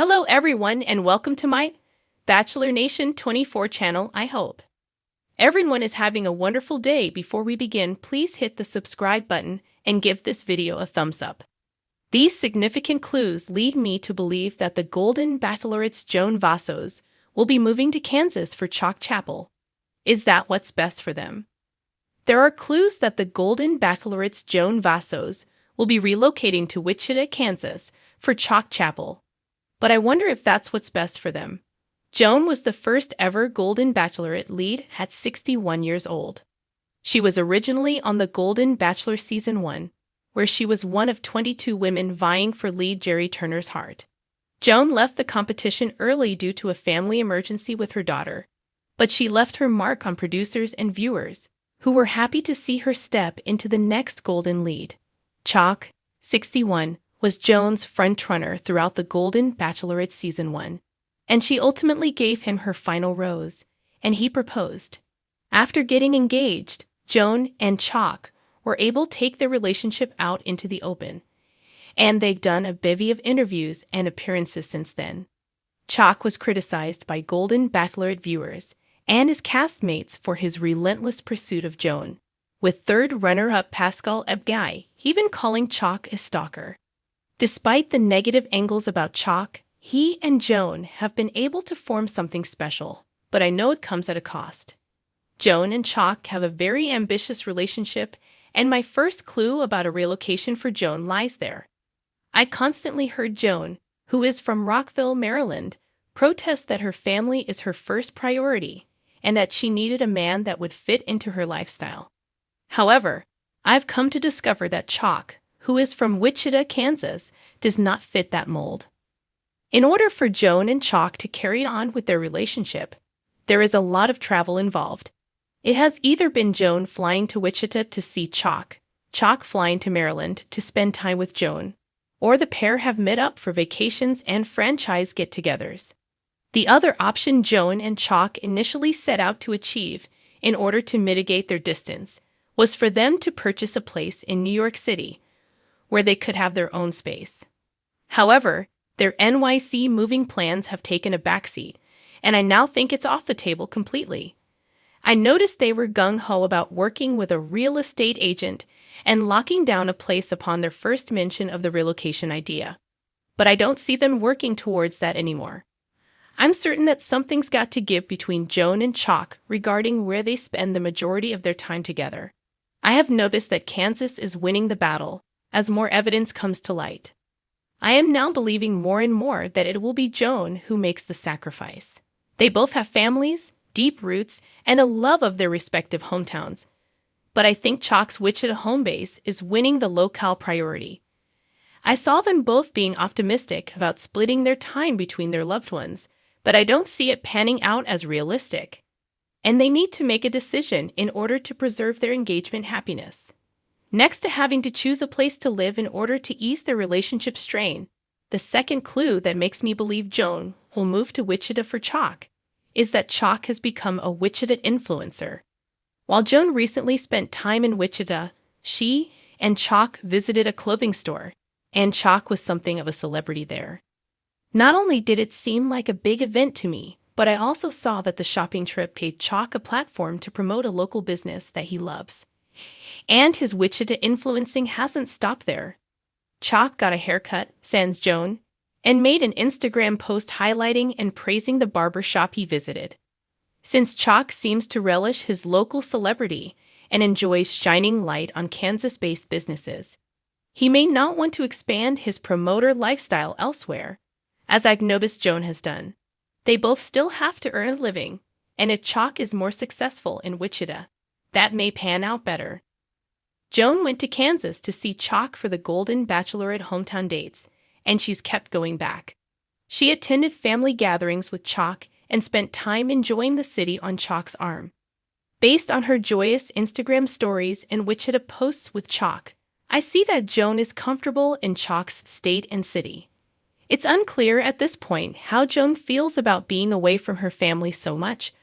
Hello everyone and welcome to my Bachelor Nation 24 channel. I hope everyone is having a wonderful day. Before we begin, please hit the subscribe button and give this video a thumbs up. These significant clues lead me to believe that the Golden Bachelorette's Joan Vassos will be moving to Kansas for Chock Chapple. Is that what's best for them? There are clues that the Golden Bachelorette's Joan Vassos will be relocating to Wichita, Kansas for Chock Chapple. But I wonder if that's what's best for them. Joan was the first ever Golden Bachelorette lead at 61 years old. She was originally on the Golden Bachelor Season 1, where she was one of 22 women vying for lead Jerry Turner's heart. Joan left the competition early due to a family emergency with her daughter, but she left her mark on producers and viewers, who were happy to see her step into the next Golden lead. Chock, 61, was Joan's frontrunner throughout the Golden Bachelorette Season 1, and she ultimately gave him her final rose, and he proposed. After getting engaged, Joan and Chock were able to take their relationship out into the open, and they've done a bevy of interviews and appearances since then. Chock was criticized by Golden Bachelorette viewers and his castmates for his relentless pursuit of Joan, with third runner-up Pascal Ebguy even calling Chock a stalker. Despite the negative angles about Chock, he and Joan have been able to form something special, but I know it comes at a cost. Joan and Chock have a very ambitious relationship, and my first clue about a relocation for Joan lies there. I constantly heard Joan, who is from Rockville, Maryland, protest that her family is her first priority and that she needed a man that would fit into her lifestyle. However, I've come to discover that Chock, who is from Wichita, Kansas, does not fit that mold. In order for Joan and Chock to carry on with their relationship, there is a lot of travel involved. It has either been Joan flying to Wichita to see Chock, Chock flying to Maryland to spend time with Joan, or the pair have met up for vacations and franchise get-togethers. The other option Joan and Chock initially set out to achieve in order to mitigate their distance was for them to purchase a place in New York City, where they could have their own space. However, their NYC moving plans have taken a backseat, and I now think it's off the table completely. I noticed they were gung-ho about working with a real estate agent and locking down a place upon their first mention of the relocation idea. But I don't see them working towards that anymore. I'm certain that something's got to give between Joan and Chock regarding where they spend the majority of their time together. I have noticed that Kansas is winning the battle, as more evidence comes to light. I am now believing more and more that it will be Joan who makes the sacrifice. They both have families, deep roots, and a love of their respective hometowns. But I think Chock's Wichita home base is winning the locale priority. I saw them both being optimistic about splitting their time between their loved ones, but I don't see it panning out as realistic. And they need to make a decision in order to preserve their engagement happiness. Next to having to choose a place to live in order to ease their relationship strain, the second clue that makes me believe Joan will move to Wichita for Chock is that Chock has become a Wichita influencer. While Joan recently spent time in Wichita, she and Chock visited a clothing store, and Chock was something of a celebrity there. Not only did it seem like a big event to me, but I also saw that the shopping trip gave Chock a platform to promote a local business that he loves. And his Wichita influencing hasn't stopped there. Chock got a haircut, sans Joan, and made an Instagram post highlighting and praising the barber shop he visited. Since Chock seems to relish his local celebrity and enjoys shining light on Kansas-based businesses, he may not want to expand his promoter lifestyle elsewhere, as I've noticed Joan has done. They both still have to earn a living, and if Chock is more successful in Wichita, that may pan out better. Joan went to Kansas to see Chock for the Golden Bachelorette hometown dates, and she's kept going back. She attended family gatherings with Chock and spent time enjoying the city on Chock's arm. Based on her joyous Instagram stories and Wichita posts with Chock, I see that Joan is comfortable in Chock's state and city. It's unclear at this point how Joan feels about being away from her family so much,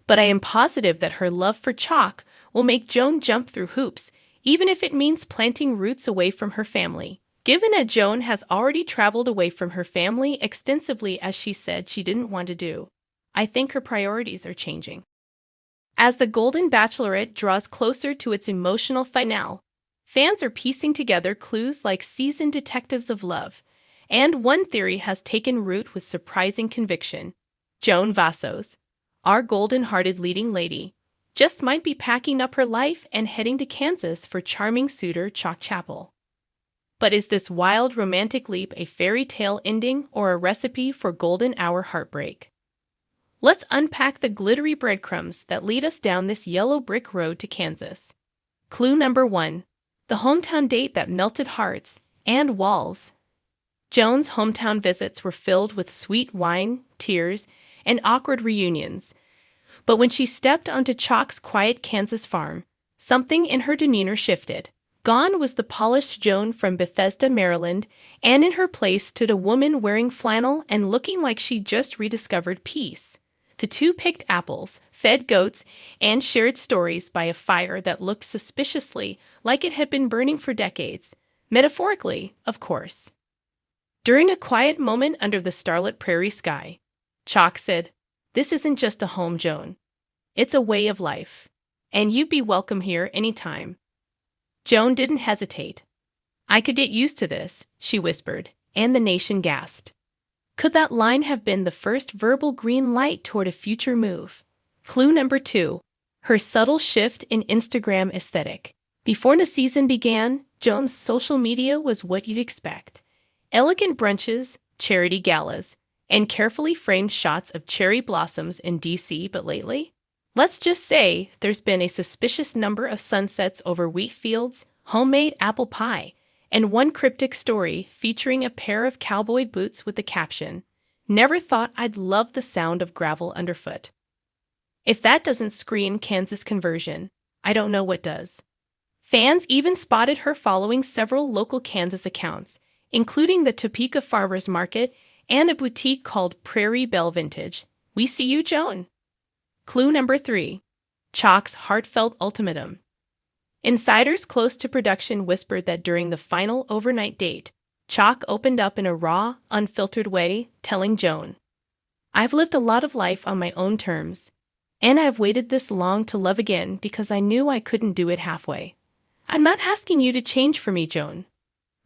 but I am positive that her love for Chock will make Joan jump through hoops, even if it means planting roots away from her family. Given that Joan has already traveled away from her family extensively as she said she didn't want to do, I think her priorities are changing. As the Golden Bachelorette draws closer to its emotional finale, fans are piecing together clues like seasoned detectives of love, and one theory has taken root with surprising conviction. Joan Vassos, our golden-hearted leading lady, just might be packing up her life and heading to Kansas for charming suitor Chock Chapple. But is this wild romantic leap a fairy tale ending or a recipe for golden hour heartbreak? Let's unpack the glittery breadcrumbs that lead us down this yellow brick road to Kansas. Clue number 1. The hometown date that melted hearts and walls. Joan's hometown visits were filled with sweet wine, tears, and awkward reunions. But when she stepped onto Chock's quiet Kansas farm, something in her demeanor shifted. Gone was the polished Joan from Bethesda, Maryland, and in her place stood a woman wearing flannel and looking like she just rediscovered peace. The two picked apples, fed goats, and shared stories by a fire that looked suspiciously like it had been burning for decades. Metaphorically, of course. During a quiet moment under the starlit prairie sky, Chock said, "This isn't just a home, Joan. It's a way of life. And you'd be welcome here anytime." Joan didn't hesitate. "I could get used to this," she whispered, and the nation gasped. Could that line have been the first verbal green light toward a future move? Clue number 2. Her subtle shift in Instagram aesthetic. Before the season began, Joan's social media was what you'd expect. Elegant brunches, charity galas, and carefully framed shots of cherry blossoms in DC, but lately? Let's just say there's been a suspicious number of sunsets over wheat fields, homemade apple pie, and one cryptic story featuring a pair of cowboy boots with the caption, "Never thought I'd love the sound of gravel underfoot." If that doesn't scream Kansas conversion, I don't know what does. Fans even spotted her following several local Kansas accounts, including the Topeka Farmers Market and a boutique called Prairie Belle Vintage. We see you, Joan. Clue number 3. Chock's heartfelt ultimatum. Insiders close to production whispered that during the final overnight date, Chock opened up in a raw, unfiltered way, telling Joan, "I've lived a lot of life on my own terms, and I've waited this long to love again because I knew I couldn't do it halfway. I'm not asking you to change for me, Joan,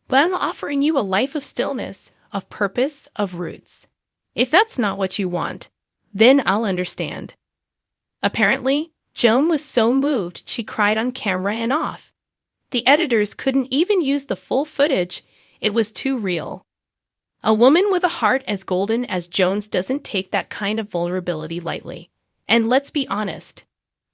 but I'm offering you a life of stillness, of purpose, of roots. If that's not what you want, then I'll understand." Apparently, Joan was so moved she cried on camera and off. The editors couldn't even use the full footage, it was too real. A woman with a heart as golden as Joan's doesn't take that kind of vulnerability lightly. And let's be honest,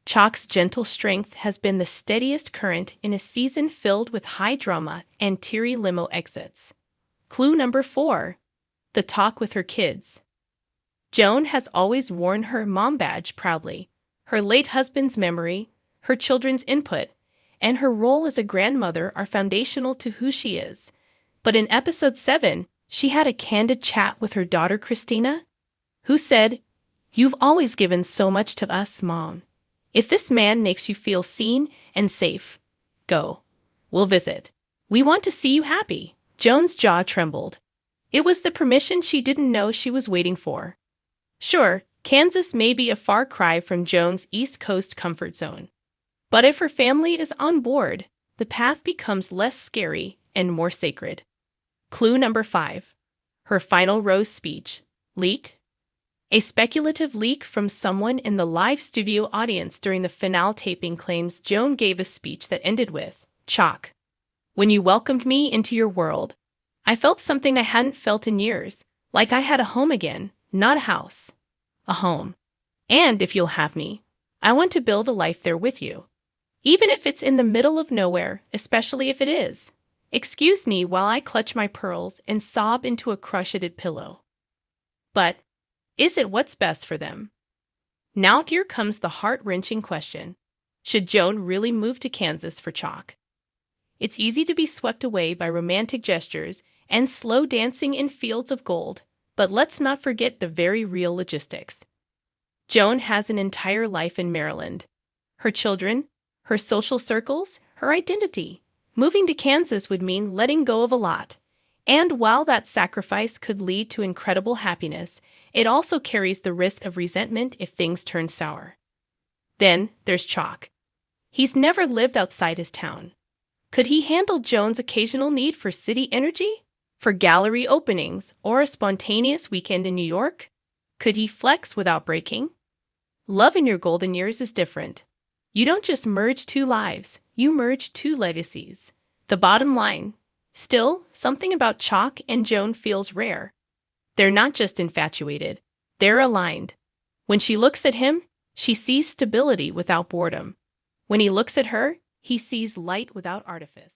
Chock's gentle strength has been the steadiest current in a season filled with high drama and teary limo exits. Clue number 4. The talk with her kids. Joan has always worn her mom badge proudly. Her late husband's memory, her children's input, and her role as a grandmother are foundational to who she is. But in episode 7, she had a candid chat with her daughter Christina, who said, "You've always given so much to us, Mom. If this man makes you feel seen and safe, go. We'll visit. We want to see you happy." Joan's jaw trembled. It was the permission she didn't know she was waiting for. Sure, Kansas may be a far cry from Joan's East Coast comfort zone. But if her family is on board, the path becomes less scary and more sacred. Clue number 5. Her final rose speech. Leak? A speculative leak from someone in the live studio audience during the finale taping claims Joan gave a speech that ended with, "Chock, when you welcomed me into your world, I felt something I hadn't felt in years, like I had a home again, not a house. A home. And if you'll have me, I want to build a life there with you. Even if it's in the middle of nowhere, especially if it is. Excuse me while I clutch my pearls and sob into a crushed pillow." But is it what's best for them? Now here comes the heart-wrenching question. Should Joan really move to Kansas for Chock? It's easy to be swept away by romantic gestures and slow dancing in fields of gold, but let's not forget the very real logistics. Joan has an entire life in Maryland. Her children, her social circles, her identity. Moving to Kansas would mean letting go of a lot. And while that sacrifice could lead to incredible happiness, it also carries the risk of resentment if things turn sour. Then there's Chock. He's never lived outside his town. Could he handle Joan's occasional need for city energy? For gallery openings or a spontaneous weekend in New York? Could he flex without breaking? Love in your golden years is different. You don't just merge two lives, you merge two legacies. The bottom line, still, something about Chock and Joan feels rare. They're not just infatuated, they're aligned. When she looks at him, she sees stability without boredom. When he looks at her, he sees light without artifice.